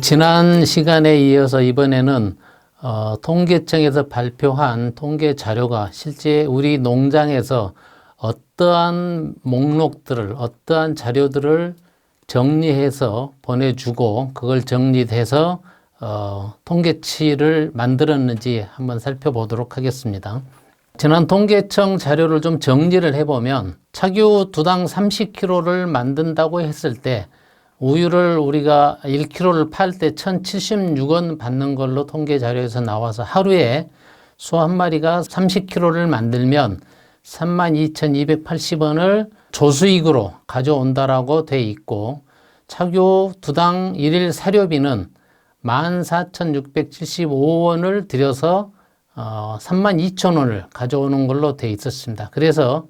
지난 시간에 이어서 이번에는 통계청에서 발표한 통계 자료가 실제 우리 농장에서 어떠한 목록들을, 어떠한 자료들을 정리해서 보내주고 그걸 정리해서 통계치를 만들었는지 한번 살펴보도록 하겠습니다. 지난 통계청 자료를 좀 정리를 해보면 착유 두당 30kg를 만든다고 했을 때 우유를 우리가 1kg를 팔 때 1,076원 받는 걸로 통계 자료에서 나와서 하루에 소 한 마리가 30kg를 만들면 32,280원을 조수익으로 가져온다라고 돼 있고, 착유 두당 1일 사료비는 14,675원을 들여서 32,000원을 가져오는 걸로 돼 있었습니다. 그래서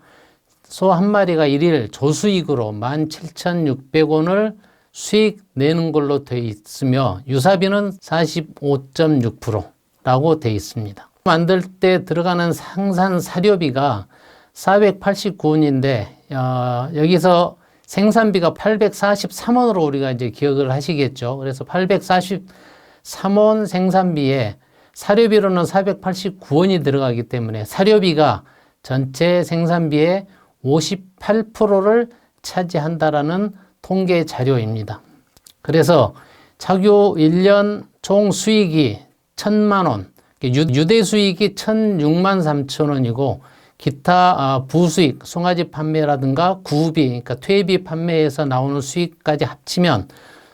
소 한 마리가 1일 조수익으로 17,600원을 수익 내는 걸로 돼 있으며 유사비는 45.6%라고 돼 있습니다. 만들 때 들어가는 생산 사료비가 489원인데 여기서 생산비가 843원으로 우리가 이제 기억을 하시겠죠. 그래서 843원 생산비에 사료비로는 489원이 들어가기 때문에 사료비가 전체 생산비의 58%를 차지한다라는 통계 자료입니다. 그래서 착유 1년 총 수익이 1,000만원, 유대 수익이 1,006만 3천원이고 기타 부수익, 송아지 판매라든가 구비, 그러니까 퇴비 판매에서 나오는 수익까지 합치면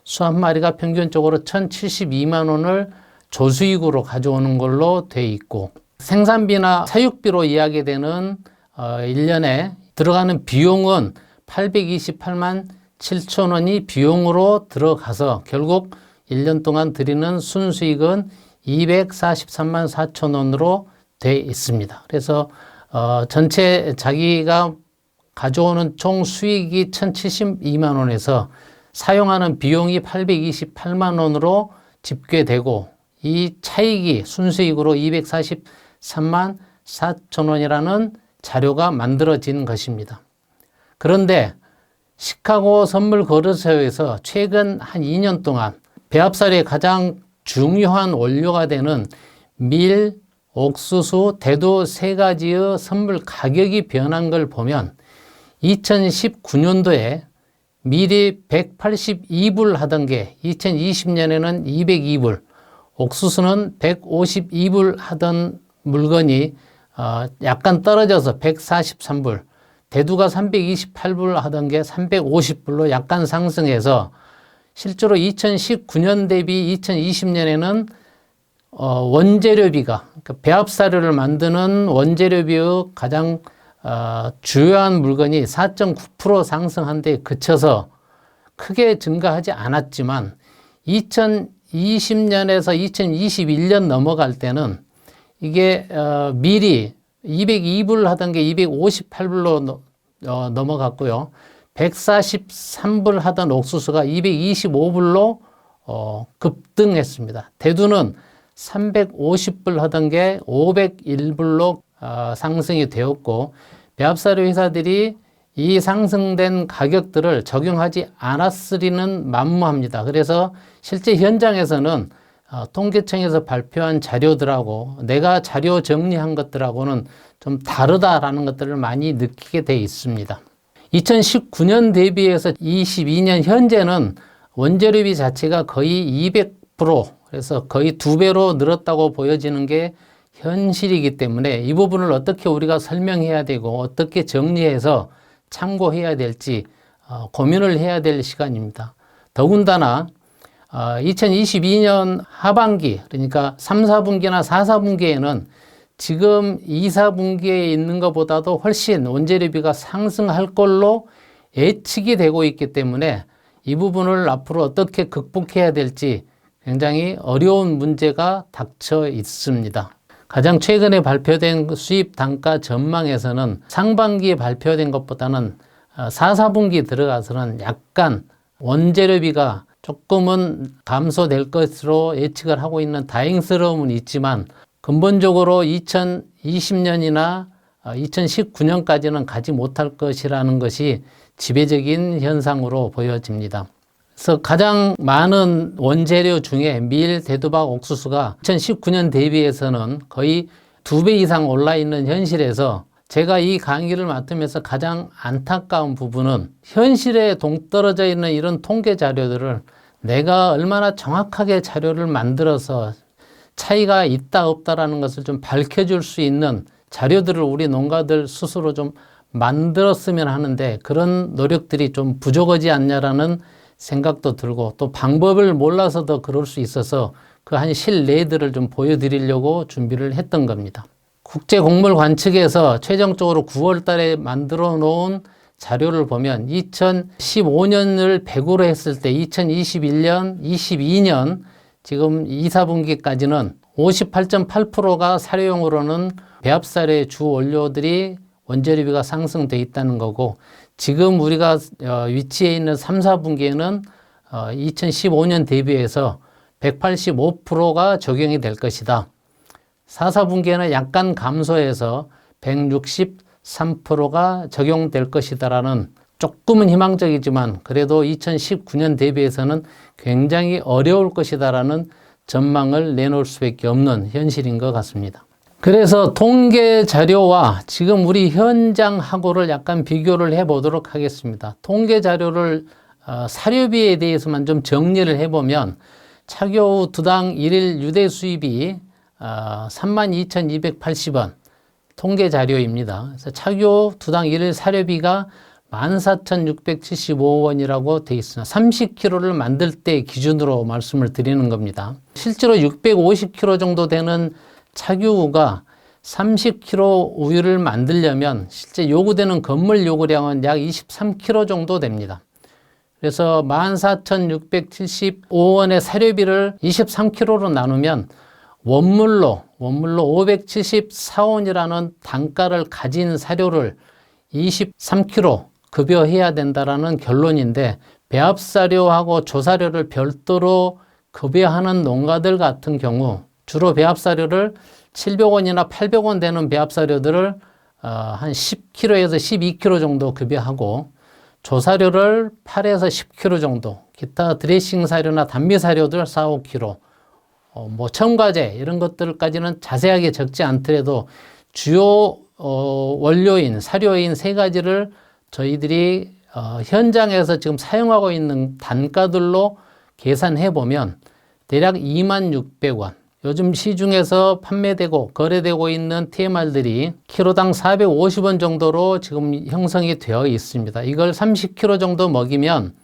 소 한 마리가 평균적으로 1,072만원을 조수익으로 가져오는 걸로 돼 있고, 생산비나 사육비로 이야기되는 1년에 들어가는 비용은 828만 7천원이 비용으로 들어가서 결국 1년 동안 드리는 순수익은 243만 4천원으로 돼 있습니다. 그래서 전체 자기가 가져오는 총 수익이 1,072만원에서 사용하는 비용이 828만원으로 집계되고 이 차익이 순수익으로 243만 4천원이라는 자료가 만들어진 것입니다. 그런데 시카고 선물 거래소에서 최근 한 2년 동안 배합사료의 가장 중요한 원료가 되는 밀, 옥수수, 대두 세 가지의 선물 가격이 변한 걸 보면 2019년도에 밀이 182불 하던 게 2020년에는 202불, 옥수수는 152불 하던 물건이 약간 떨어져서 143불, 대두가 328불 하던 게 350불로 약간 상승해서 실제로 2019년 대비 2020년에는 원재료비가, 그러니까 배합사료를 만드는 원재료비의 가장 주요한 물건이 4.9% 상승한 데 그쳐서 크게 증가하지 않았지만 2020년에서 2021년 넘어갈 때는 이게 밀이 202불 하던 게 258불로 넘어갔고요. 143불 하던 옥수수가 225불로 급등했습니다. 대두는 350불 하던 게 501불로 상승이 되었고, 배합사료 회사들이 이 상승된 가격들을 적용하지 않았으리는 만무합니다. 그래서 실제 현장에서는 통계청에서 발표한 자료들하고 내가 자료 정리한 것들하고는 좀 다르다라는 것들을 많이 느끼게 돼 있습니다. 2019년 대비해서 22년 현재는 원재료비 자체가 거의 200%, 그래서 거의 2배로 늘었다고 보여지는 게 현실이기 때문에 이 부분을 어떻게 우리가 설명해야 되고 어떻게 정리해서 참고해야 될지 고민을 해야 될 시간입니다. 더군다나 2022년 하반기, 그러니까 3, 4분기나 4, 4분기에는 지금 2, 4분기에 있는 것보다도 훨씬 원재료비가 상승할 걸로 예측이 되고 있기 때문에 이 부분을 앞으로 어떻게 극복해야 될지 굉장히 어려운 문제가 닥쳐 있습니다. 가장 최근에 발표된 수입 단가 전망에서는 상반기에 발표된 것보다는 4, 4분기 들어가서는 약간 원재료비가 조금은 감소될 것으로 예측을 하고 있는 다행스러움은 있지만 근본적으로 2020년이나 2019년까지는 가지 못할 것이라는 것이 지배적인 현상으로 보여집니다. 그래서 가장 많은 원재료 중에 밀, 대두박, 옥수수가 2019년 대비해서는 거의 2배 이상 올라 있는 현실에서 제가 이 강의를 맡으면서 가장 안타까운 부분은 현실에 동떨어져 있는 이런 통계 자료들을 내가 얼마나 정확하게 자료를 만들어서 차이가 있다 없다라는 것을 좀 밝혀줄 수 있는 자료들을 우리 농가들 스스로 좀 만들었으면 하는데 그런 노력들이 좀 부족하지 않냐라는 생각도 들고 또 방법을 몰라서도 그럴 수 있어서 그 한 실내들을 좀 보여드리려고 준비를 했던 겁니다. 국제곡물관측에서 최종적으로 9월 달에 만들어 놓은 자료를 보면 2015년을 100으로 했을 때 2021년, 22년 지금 2, 4분기까지는 58.8%가 사료용으로는 배합사료의 주 원료들이 원재료비가 상승돼 있다는 거고 지금 우리가 위치해 있는 3, 4분기에는 2015년 대비해서 185%가 적용이 될 것이다. 4, 4분기에는 약간 감소해서 163%가 적용될 것이다라는 조금은 희망적이지만 그래도 2019년 대비해서는 굉장히 어려울 것이다라는 전망을 내놓을 수밖에 없는 현실인 것 같습니다. 그래서 통계 자료와 지금 우리 현장하고를 약간 비교를 해 보도록 하겠습니다. 통계 자료를 사료비에 대해서만 좀 정리를 해보면 착유 후 두당 1일 유대 수입이 32,280원 통계 자료입니다. 그래서 착유 후 두당 1일 사료비가 14,675원이라고 되어 있습니다. 30kg를 만들 때 기준으로 말씀을 드리는 겁니다. 실제로 650kg 정도 되는 착유우가 30kg 우유를 만들려면 실제 요구되는 건물 요구량은 약 23kg 정도 됩니다. 그래서 14,675원의 사료비를 23kg로 나누면 원물로 574원이라는 단가를 가진 사료를 23kg 급여해야 된다라는 결론인데 배합사료하고 조사료를 별도로 급여하는 농가들 같은 경우 주로 배합사료를 700원이나 800원 되는 배합사료들을 한 10kg에서 12kg 정도 급여하고 조사료를 8에서 10kg 정도, 기타 드레싱 사료나 단미 사료들 4, 5kg, 뭐 첨가제 이런 것들까지는 자세하게 적지 않더라도 주요 원료인 사료인 세 가지를 저희들이 현장에서 지금 사용하고 있는 단가들로 계산해 보면 대략 26,600원. 요즘 시중에서 판매되고 거래되고 있는 TMR들이 키로당 450원 정도로 지금 형성이 되어 있습니다. 이걸 30kg 정도 먹이면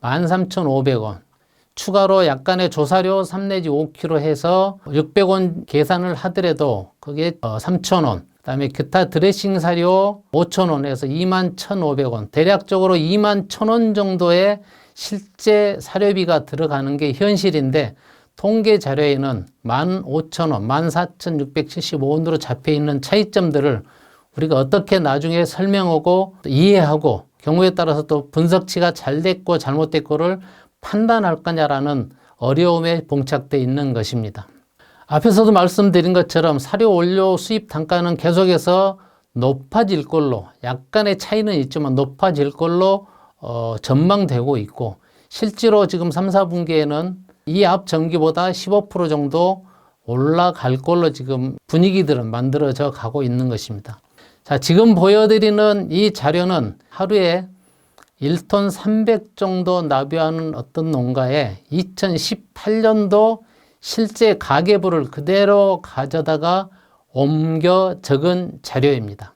13,500원. 추가로 약간의 조사료 3 내지 5kg 해서 600원 계산을 하더라도 그게 3,000원. 그 다음에 기타 드레싱 사료 5,000원에서 21,500원. 대략적으로 21,000원 정도의 실제 사료비가 들어가는 게 현실인데 통계 자료에는 15,000원, 14,675원으로 잡혀 있는 차이점들을 우리가 어떻게 나중에 설명하고 이해하고 경우에 따라서 또 분석치가 잘 됐고 잘못됐고를 판단할 거냐라는 어려움에 봉착되어 있는 것입니다. 앞에서도 말씀드린 것처럼 사료 원료 수입 단가는 계속해서 높아질 걸로 약간의 차이는 있지만 높아질 걸로 전망되고 있고 실제로 지금 3, 4분기에는 이 앞 전기보다 15% 정도 올라갈 걸로 지금 분위기들은 만들어져 가고 있는 것입니다. 자, 지금 보여드리는 이 자료는 하루에 1톤 300 정도 나비하는 어떤 농가에 2018년도 실제 가계부를 그대로 가져다가 옮겨 적은 자료입니다.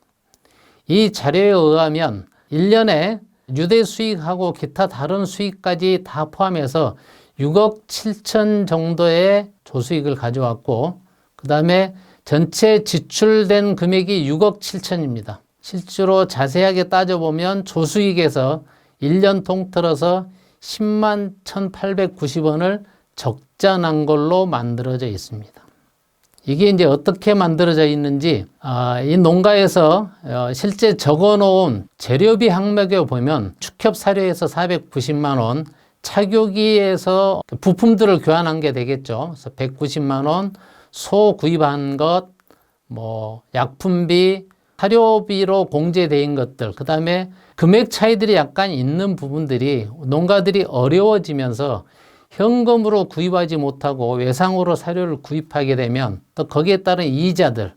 이 자료에 의하면 1년에 유대 수익하고 기타 다른 수익까지 다 포함해서 6억 7천 정도의 조수익을 가져왔고 그 다음에 전체 지출된 금액이 6억 7천입니다. 실제로 자세하게 따져보면 조수익에서 1년 통틀어서 10만 1,890원을 적자 난 걸로 만들어져 있습니다. 이게 이제 어떻게 만들어져 있는지 이 농가에서 실제 적어놓은 재료비 항목에 보면 축협 사료에서 490만 원, 착유기에서 부품들을 교환한 게 되겠죠. 그래서 190만 원, 소 구입한 것, 뭐 약품비, 사료비로 공제된 것들, 그 다음에 금액 차이들이 약간 있는 부분들이 농가들이 어려워지면서 현금으로 구입하지 못하고 외상으로 사료를 구입하게 되면 또 거기에 따른 이자들,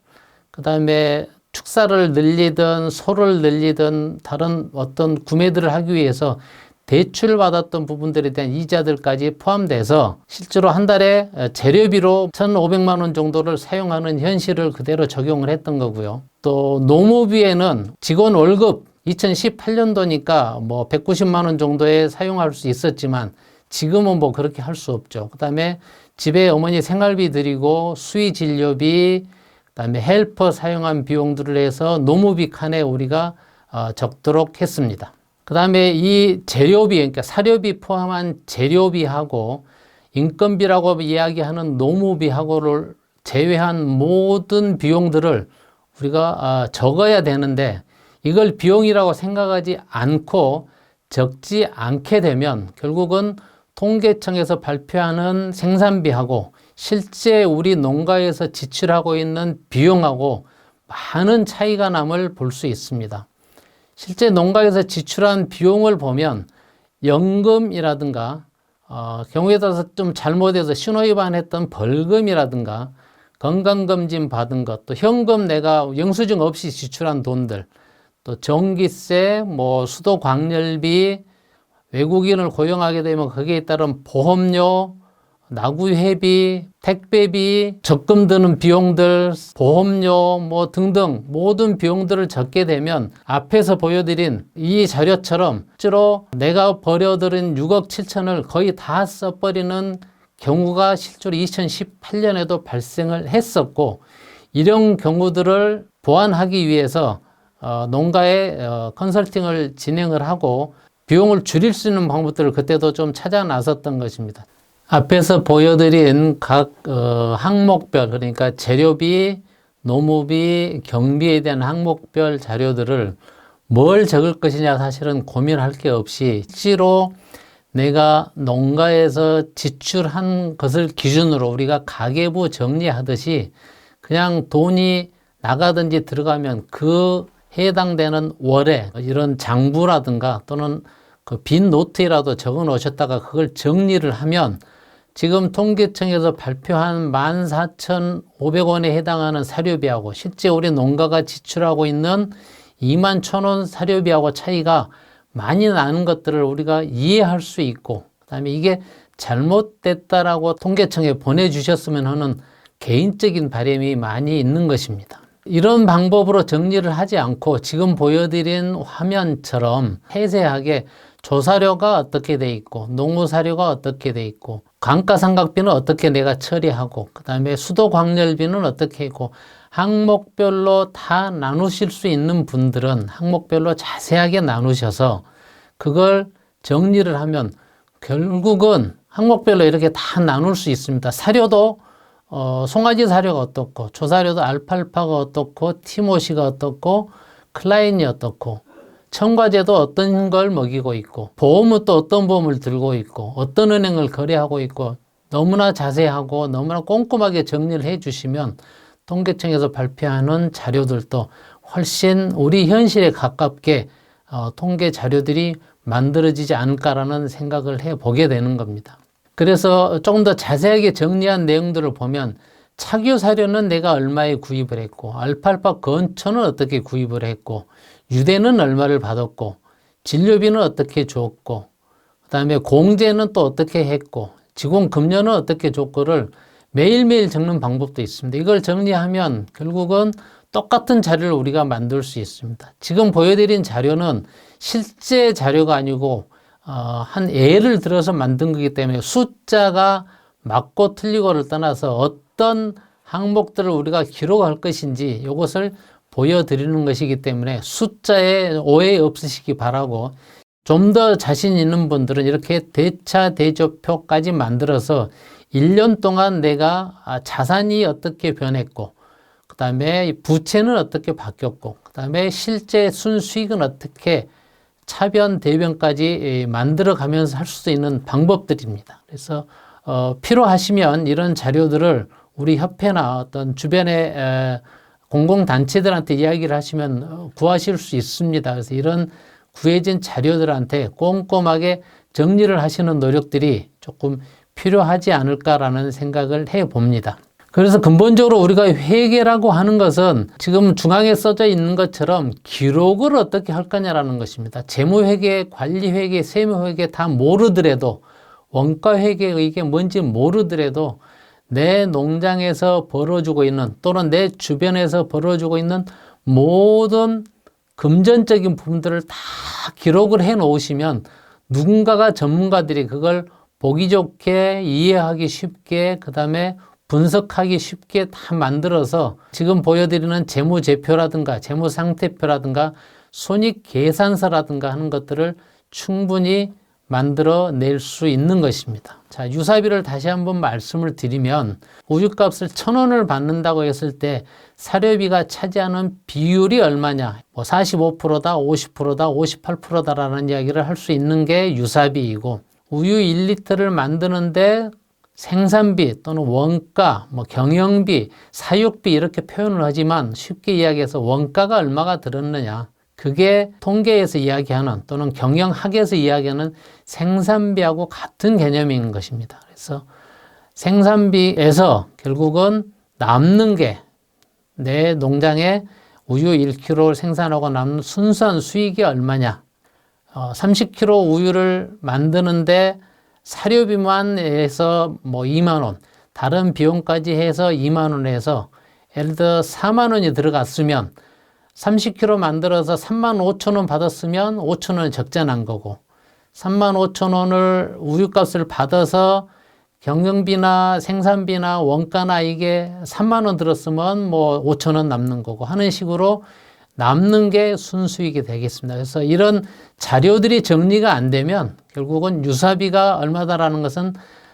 그 다음에 축사를 늘리든 소를 늘리든 다른 어떤 구매들을 하기 위해서 대출받았던 부분들에 대한 이자들까지 포함돼서 실제로 한 달에 재료비로 1,500만 원 정도를 사용하는 현실을 그대로 적용을 했던 거고요. 또 노무비에는 직원 월급 2018년도니까 뭐 190만 원 정도에 사용할 수 있었지만 지금은 뭐 그렇게 할 수 없죠. 그 다음에 집에 어머니 생활비 드리고 수의 진료비, 그 다음에 헬퍼 사용한 비용들을 해서 노무비 칸에 우리가 적도록 했습니다. 그 다음에 이 재료비, 그러니까 사료비 포함한 재료비하고 인건비라고 이야기하는 노무비하고를 제외한 모든 비용들을 우리가 적어야 되는데 이걸 비용이라고 생각하지 않고 적지 않게 되면 결국은 통계청에서 발표하는 생산비하고 실제 우리 농가에서 지출하고 있는 비용하고 많은 차이가 남을 볼 수 있습니다. 실제 농가에서 지출한 비용을 보면 연금이라든가 경우에 따라서 좀 잘못해서 신호위반했던 벌금이라든가 건강검진 받은 것, 또 현금 내가 영수증 없이 지출한 돈들, 또 전기세, 뭐 수도 광열비, 외국인을 고용하게 되면 거기에 따른 보험료, 나구회비, 택배비, 적금 드는 비용들, 보험료 뭐 등등 모든 비용들을 적게 되면 앞에서 보여드린 이 자료처럼 실제로 내가 벌여들인 6억 7천을 거의 다 써버리는 경우가 실제로 2018년에도 발생을 했었고 이런 경우들을 보완하기 위해서 농가에 컨설팅을 진행을 하고 비용을 줄일 수 있는 방법들을 그때도 좀 찾아 나섰던 것입니다. 앞에서 보여드린 각 항목별, 그러니까 재료비, 노무비, 경비에 대한 항목별 자료들을 뭘 적을 것이냐 사실은 고민할 게 없이 실제로 내가 농가에서 지출한 것을 기준으로 우리가 가계부 정리하듯이 그냥 돈이 나가든지 들어가면 그 해당되는 월에 이런 장부라든가 또는 그 빈 노트라도 적어 놓으셨다가 그걸 정리를 하면 지금 통계청에서 발표한 14,500원에 해당하는 사료비하고 실제 우리 농가가 지출하고 있는 21,000원 사료비하고 차이가 많이 나는 것들을 우리가 이해할 수 있고 그다음에 이게 잘못됐다라고 통계청에 보내주셨으면 하는 개인적인 바람이 많이 있는 것입니다. 이런 방법으로 정리를 하지 않고 지금 보여드린 화면처럼 세세하게 조사료가 어떻게 돼 있고 농우사료가 어떻게 돼 있고 감가상각비는 어떻게 내가 처리하고 그 다음에 수도광열비는 어떻게 있고 항목별로 다 나누실 수 있는 분들은 항목별로 자세하게 나누셔서 그걸 정리를 하면 결국은 항목별로 이렇게 다 나눌 수 있습니다. 사료도 송아지 사료가 어떻고 조사료도 알팔파가 어떻고 티모시가 어떻고 클라인이 어떻고 첨가제도 어떤 걸 먹이고 있고 보험은 또 어떤 보험을 들고 있고 어떤 은행을 거래하고 있고 너무나 자세하고 너무나 꼼꼼하게 정리를 해 주시면 통계청에서 발표하는 자료들도 훨씬 우리 현실에 가깝게 통계 자료들이 만들어지지 않을까라는 생각을 해 보게 되는 겁니다. 그래서 조금 더 자세하게 정리한 내용들을 보면 착유 사료는 내가 얼마에 구입을 했고 알팔파 건초는 어떻게 구입을 했고 유대는 얼마를 받았고 진료비는 어떻게 줬고 그 다음에 공제는 또 어떻게 했고 직원급여는 어떻게 줬고를 매일매일 적는 방법도 있습니다. 이걸 정리하면 결국은 똑같은 자료를 우리가 만들 수 있습니다. 지금 보여드린 자료는 실제 자료가 아니고 한 예를 들어서 만든 거기 때문에 숫자가 맞고 틀리고를 떠나서 어떤 항목들을 우리가 기록할 것인지 이것을 보여드리는 것이기 때문에 숫자에 오해 없으시기 바라고 좀 더 자신 있는 분들은 이렇게 대차 대조표까지 만들어서 1년 동안 내가 자산이 어떻게 변했고 그 다음에 부채는 어떻게 바뀌었고 그 다음에 실제 순수익은 어떻게 차변 대변까지 만들어 가면서 할 수 있는 방법들입니다. 그래서 필요하시면 이런 자료들을 우리 협회나 어떤 주변의 공공단체들한테 이야기를 하시면 구하실 수 있습니다. 그래서 이런 구해진 자료들한테 꼼꼼하게 정리를 하시는 노력들이 조금 필요하지 않을까라는 생각을 해봅니다. 그래서 근본적으로 우리가 회계라고 하는 것은 지금 중앙에 써져 있는 것처럼 기록을 어떻게 할 거냐라는 것입니다. 재무회계, 관리회계, 세무회계 다 모르더라도 원가회계 이게 뭔지 모르더라도 내 농장에서 벌어지고 있는 또는 내 주변에서 벌어지고 있는 모든 금전적인 부분들을 다 기록을 해 놓으시면 누군가가 전문가들이 그걸 보기 좋게 이해하기 쉽게 그 다음에 분석하기 쉽게 다 만들어서 지금 보여드리는 재무제표라든가 재무상태표라든가 손익계산서라든가 하는 것들을 충분히 만들어낼 수 있는 것입니다. 자, 유사비를 다시 한번 말씀을 드리면 우유값을 1,000원을 받는다고 했을 때 사료비가 차지하는 비율이 얼마냐, 뭐 45%다, 50%다, 58%다라는 이야기를 할 수 있는 게 유사비이고 우유 1리터를 만드는데 생산비 또는 원가, 뭐 경영비, 사육비 이렇게 표현을 하지만 쉽게 이야기해서 원가가 얼마가 들었느냐. 그게 통계에서 이야기하는 또는 경영학에서 이야기하는 생산비하고 같은 개념인 것입니다. 그래서 생산비에서 결국은 남는 게 내 농장에 우유 1kg를 생산하고 남는 순수한 수익이 얼마냐. 30kg 우유를 만드는데 사료비만 해서 뭐 2만 원, 다른 비용까지 해서 2만 원에서 예를 들어 4만 원이 들어갔으면 30kg 만들어서 3만 5천 원 받았으면 5천 원이 적자난 거고 3만 5천 원을 우유값을 받아서 경영비나 생산비나 원가나 이게 3만 원 들었으면 뭐 5천 원 남는 거고 하는 식으로 남는 게 순수익이 되겠습니다. 그래서 이런 자료들이 정리가 안 되면 결국은 유사비가 얼마다라는 것은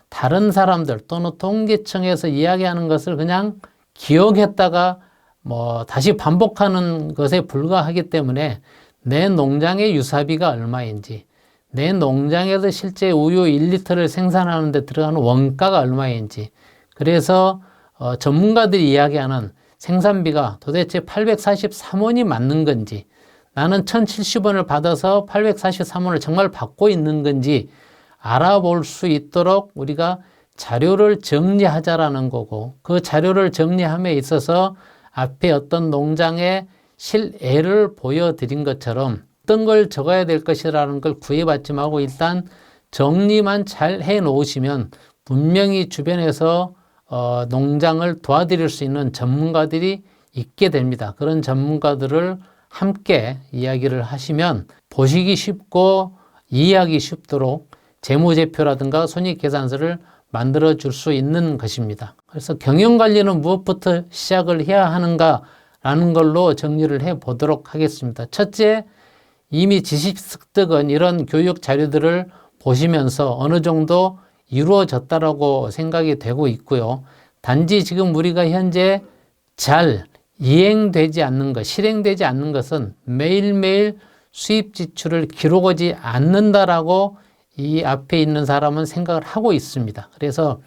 다른 사람들 또는 통계청에서 이야기하는 것을 그냥 기억했다가 뭐 다시 반복하는 것에 불과하기 때문에 내 농장의 유사비가 얼마인지 내 농장에서 실제 우유 1리터를 생산하는 데 들어가는 원가가 얼마인지 그래서 전문가들이 이야기하는 생산비가 도대체 843원이 맞는 건지 나는 1070원을 받아서 843원을 정말 받고 있는 건지 알아볼 수 있도록 우리가 자료를 정리하자라는 거고 그 자료를 정리함에 있어서 앞에 어떤 농장의 실애를 보여드린 것처럼 어떤 걸 적어야 될 것이라는 걸 구애받지 말고 일단 정리만 잘 해놓으시면 분명히 주변에서 농장을 도와드릴 수 있는 전문가들이 있게 됩니다. 그런 전문가들을 함께 이야기를 하시면 보시기 쉽고 이해하기 쉽도록 재무제표라든가 손익계산서를 만들어 줄 수 있는 것입니다. 그래서 경영관리는 무엇부터 시작을 해야 하는가라는 걸로 정리를 해 보도록 하겠습니다. 첫째, 이미 지식 습득은 이런 교육 자료들을 보시면서 어느 정도 이루어졌다라고 생각이 되고 있고요. 단지 지금 우리가 현재 잘 이행되지 않는 것, 실행되지 않는 것은 매일매일 수입 지출을 기록하지 않는다라고 이 앞에 있는 사람은 생각을 하고 있습니다. 그래서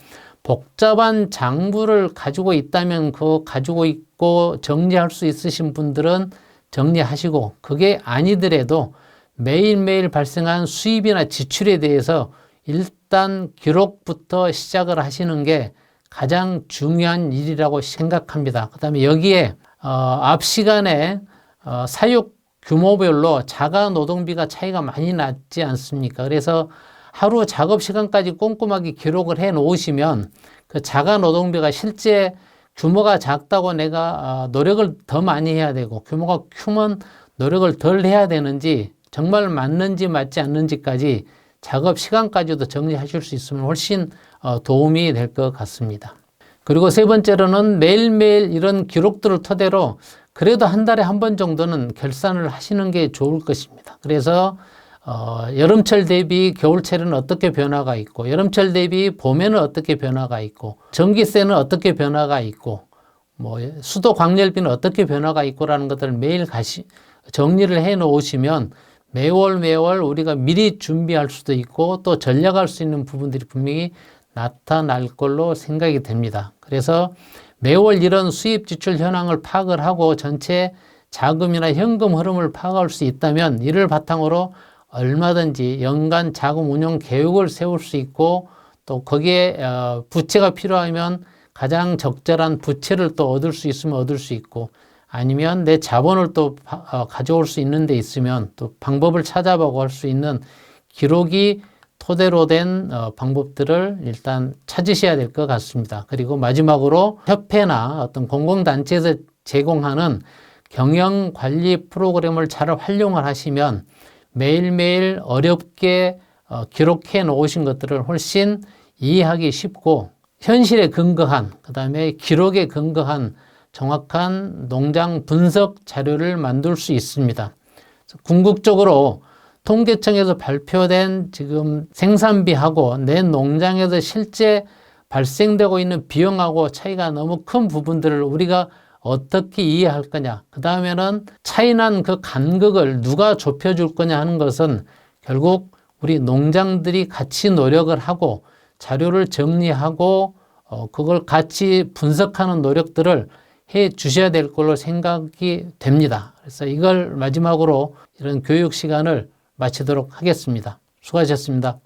복잡한 장부를 가지고 있다면 그거 가지고 있고 정리할 수 있으신 분들은 정리하시고 그게 아니더라도 매일매일 발생한 수입이나 지출에 대해서 일단 기록부터 시작을 하시는 게 가장 중요한 일이라고 생각합니다. 그 다음에 여기에 앞 시간에 사육 규모별로 자가 노동비가 차이가 많이 났지 않습니까? 그래서 하루 작업 시간까지 꼼꼼하게 기록을 해 놓으시면 그 자가 노동비가 실제 규모가 작다고 내가 노력을 더 많이 해야 되고 규모가 크면 노력을 덜 해야 되는지 정말 맞는지 맞지 않는지까지 작업 시간까지도 정리하실 수 있으면 훨씬 도움이 될 것 같습니다. 그리고 세 번째로는 매일매일 이런 기록들을 토대로 그래도 한 달에 한 번 정도는 결산을 하시는 게 좋을 것입니다. 그래서 여름철 대비 겨울철에는 어떻게 변화가 있고 여름철 대비 봄에는 어떻게 변화가 있고 전기세는 어떻게 변화가 있고 뭐 수도 광열비는 어떻게 변화가 있고라는 것들을 매일 정리를 해 놓으시면 매월 우리가 미리 준비할 수도 있고 또 전략할 수 있는 부분들이 분명히 나타날 걸로 생각이 됩니다. 그래서 매월 이런 수입 지출 현황을 파악을 하고 전체 자금이나 현금 흐름을 파악할 수 있다면 이를 바탕으로 얼마든지 연간 자금 운용 계획을 세울 수 있고 또 거기에 부채가 필요하면 가장 적절한 부채를 또 얻을 수 있으면 얻을 수 있고 아니면 내 자본을 또 가져올 수 있는 데 있으면 또 방법을 찾아보고 할 수 있는 기록이 토대로 된 방법들을 일단 찾으셔야 될 것 같습니다. 그리고 마지막으로 협회나 어떤 공공단체에서 제공하는 경영관리 프로그램을 잘 활용을 하시면 매일매일 어렵게 기록해 놓으신 것들을 훨씬 이해하기 쉽고 현실에 근거한 그다음에 기록에 근거한 정확한 농장 분석 자료를 만들 수 있습니다. 궁극적으로 통계청에서 발표된 지금 생산비하고 내 농장에서 실제 발생되고 있는 비용하고 차이가 너무 큰 부분들을 우리가 어떻게 이해할 거냐. 그 다음에는 차이난 그 간극을 누가 좁혀줄 거냐 하는 것은 결국 우리 농장들이 같이 노력을 하고 자료를 정리하고 그걸 같이 분석하는 노력들을 해 주셔야 될 걸로 생각이 됩니다. 그래서 이걸 마지막으로 이런 교육 시간을 마치도록 하겠습니다. 수고하셨습니다.